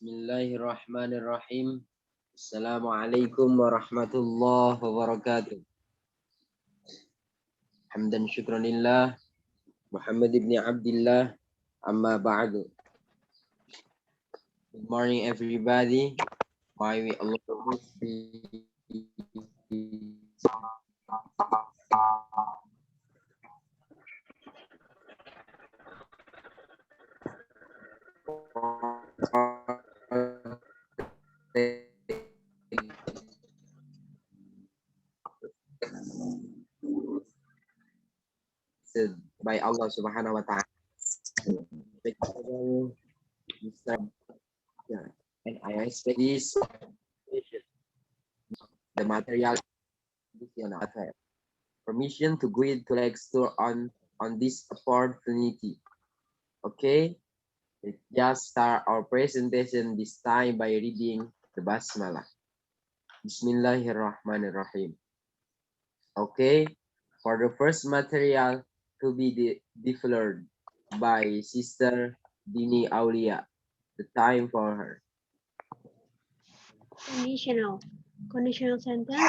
Bismillahirrahmanirrahim. Assalamualaikum warahmatullahi wabarakatuh. Hamdan syukranillah. Muhammad ibn Abdullah. Amma ba'du. Good morning everybody. Why we Allah by Allah Subhanahu wa ta'ala. And I expect this the material permission to go into lecture on this opportunity. Okay, let's just start our presentation this time by reading the Basmalah. Bismillahirrahmanirrahim. Okay, for the first material to be developed by Sister Dini Aulia. The time for her. Conditional. Conditional sentence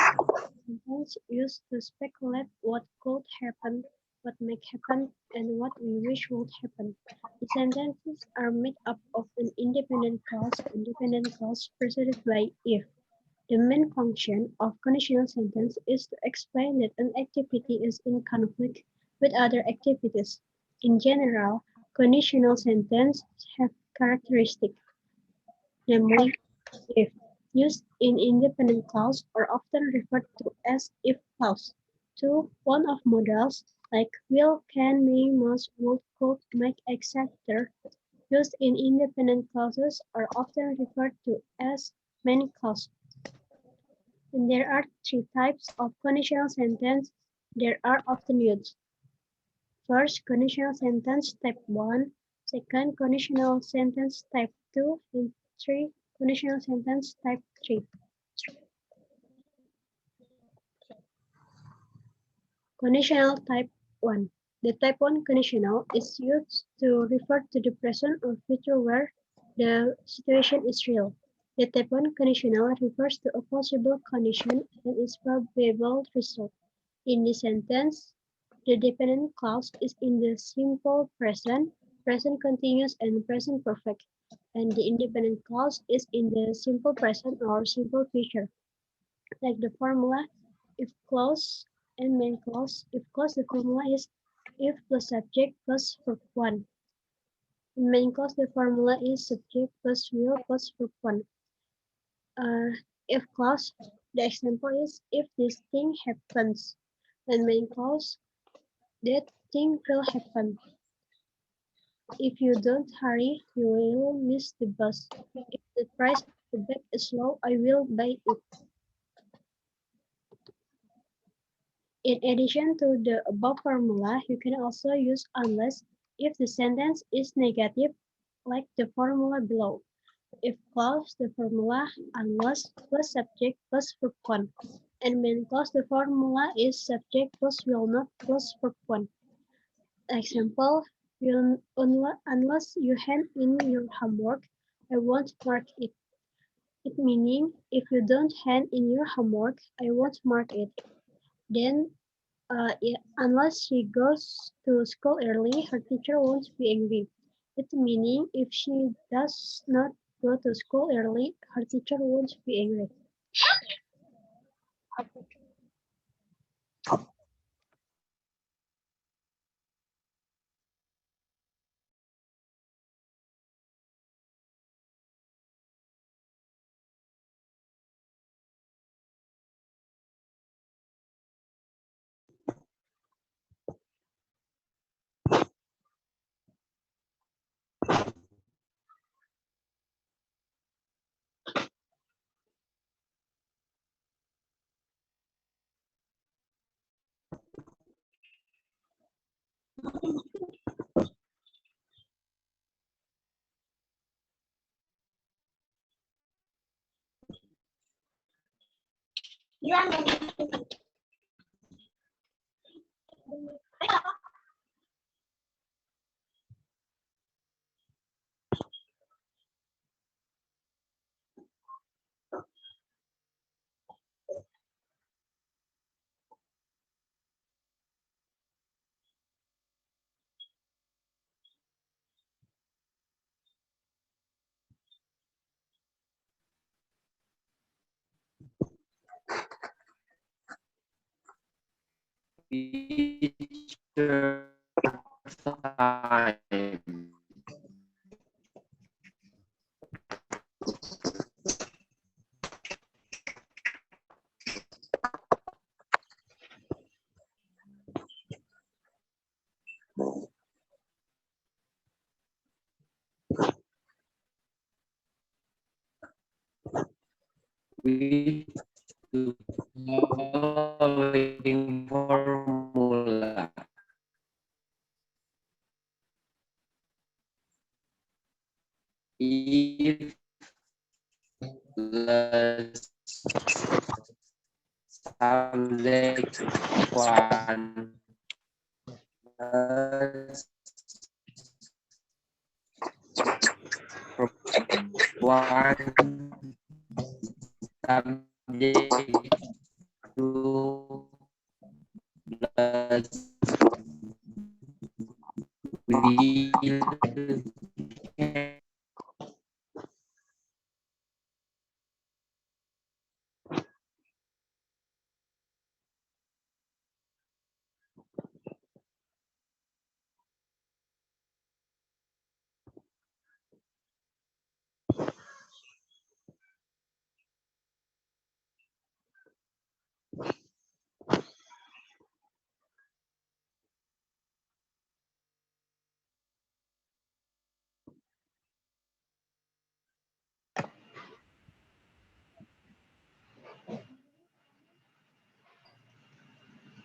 used to speculate what could happen, what may happen, and what we wish would happen. The sentences are made up of an independent clause preceded by if. The main function of conditional sentence is to explain that an activity is in conflict with other activities. In general, conditional sentences have characteristics, namely if. Used in independent clause are often referred to as if clause. 2. One of modals like will, can, may, must, would, could, might, etc. used in independent clauses are often referred to as many clause. And there are three types of conditional sentence that are often used. First, conditional sentence type 1. Second, conditional sentence type 2. And 3. Conditional sentence type 3. Conditional type 1. The type 1 conditional is used to refer to the present or future where the situation is real. The type 1 conditional refers to a possible condition and its probable result. In this sentence, the dependent clause is in the simple present, present continuous, and present perfect, and the independent clause is in the simple present or simple future. Like the formula, if clause and main clause. If clause, the formula is if plus subject plus verb 1. In main clause, the formula is subject plus will plus verb 1. If clause, the example is if this thing happens. And main clause, that thing will happen. If you don't hurry, you will miss the bus. If the price of the bag is low, I will buy it. In addition to the above formula, you can also use unless if the sentence is negative, like the formula below. If clause, the formula unless plus subject plus verb 1. And main clause, the formula is subject plus will not plus verb 1. Example, unless you hand in your homework, I won't mark it. It meaning, if you don't hand in your homework, I won't mark it. Then, unless she goes to school early, her teacher won't be angry. It meaning, if she does not go to school early, her teacher won't be angry.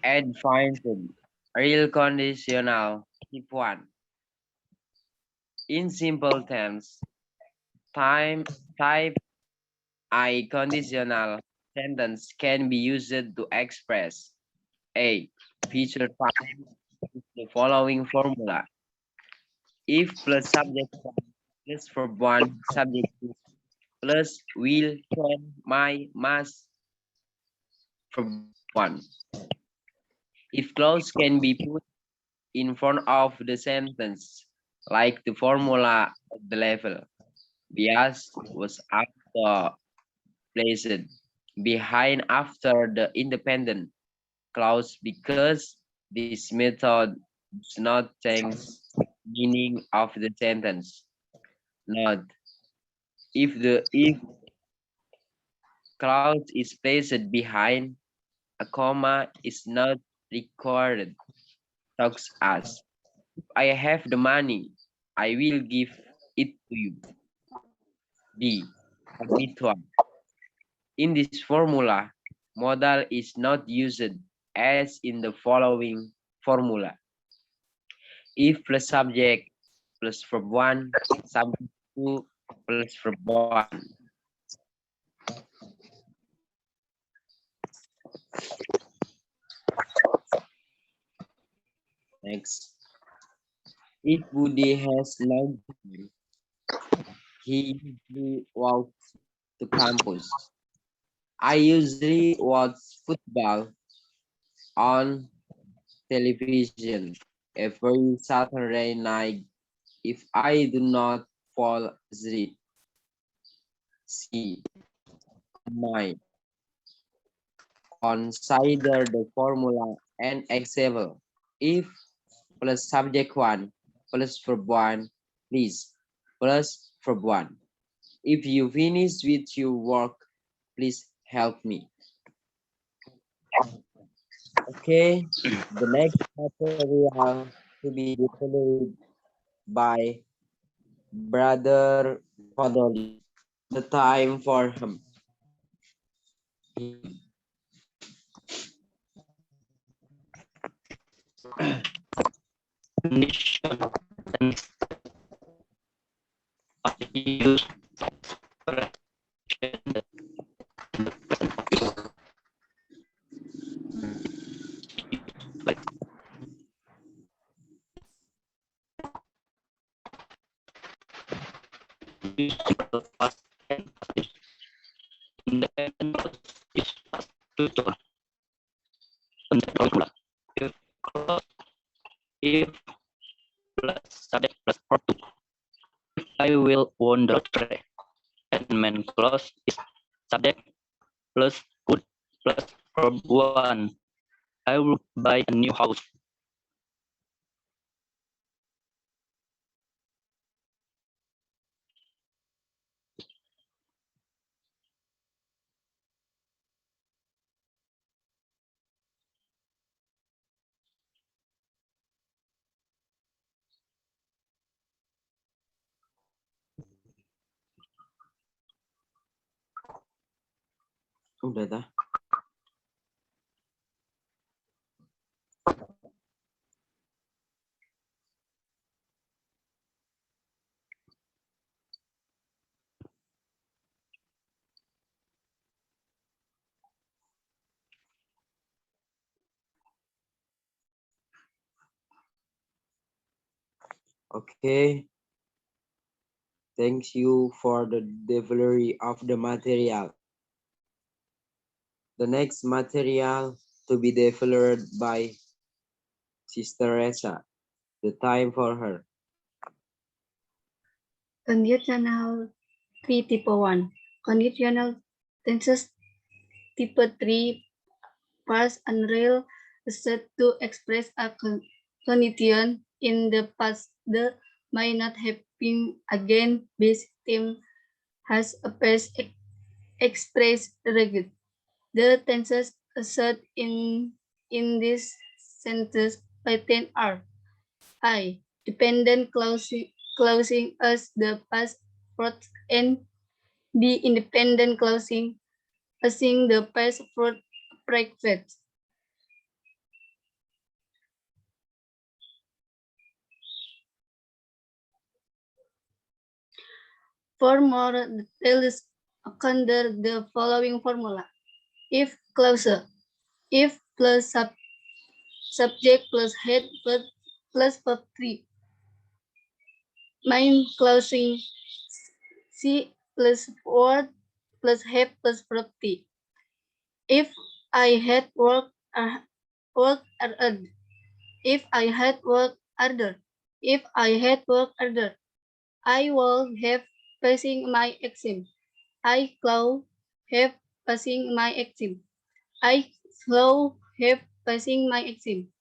And function. Real conditional. Tip 1. In simple terms, time type I conditional sentence can be used to express a future time with the following formula. If plus subject one plus verb one subject two plus will can might must verb one. If clause can be put in front of the sentence, like the formula at the level. Bias was after placed behind after the independent clause because this method does not change meaning of the sentence. Note, if clause is placed behind, a comma is not required. Talks as, I have the money, I will give it to you. B. Habitual. In this formula, modal is not used as in the following formula. If plus subject plus verb 1, subject 2 plus verb 1. Next. If Budi has no time, he usually walks to campus. I usually watch football on television every Saturday night if I do not fall asleep. C. Combine. Consider the formula and example. If plus subject 1 plus verb 1, please plus verb 1. If you finish with your work, please help me. Okay, the next material to be delivered by Brother Fadoli. The time for him. Conditional tense are used for expression like simple past and passive. Independent clause is past future. Concept formula. If clause if plus subject plus verb two. If I will wander stray. And main clause is subject plus could plus verb one. I will buy a new house. Udah dah. Okay. Thanks you for the delivery of the material. The next material to be delivered by Sister Reza. The time for her. Conditional 3 type 1. Conditional tenses type 3 past unreal set to express a condition in the past that might not have been again. This theme has a past express regard. The tenses asserted in this sentence pattern are I. Dependent clausing as the past fruit and B. Independent clausing asing the past fruit predicate. For more details, consider the following formula. If clause, if plus subject plus head plus verb 3. Main clausing C plus word plus have plus verb 3. If I had work harder. If I had worked harder. If I had worked harder, I would have passing my exam. I could have passing my exam. I slow have passing my exam.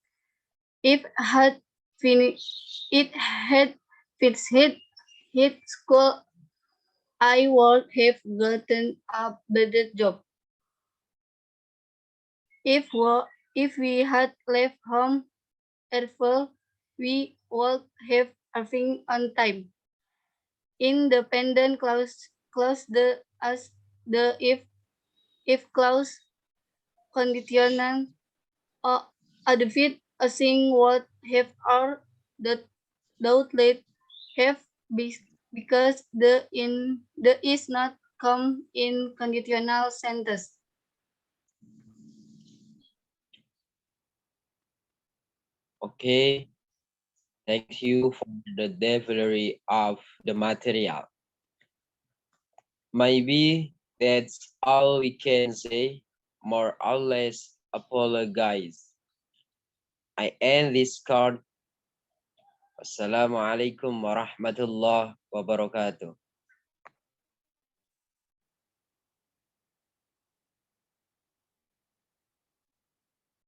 If had finished, it had finished hit school, I would have gotten a better job. If we had left home early, we would have arrived on time. Independent clause the as the if clause conditional advit asing what have or the doublet have because the is not come in conditional sentence. Okay. Thank you for the delivery of the material. Maybe that's all we can say. More or less apologize. I end this card. Assalamualaikum warahmatullahi wabarakatuh.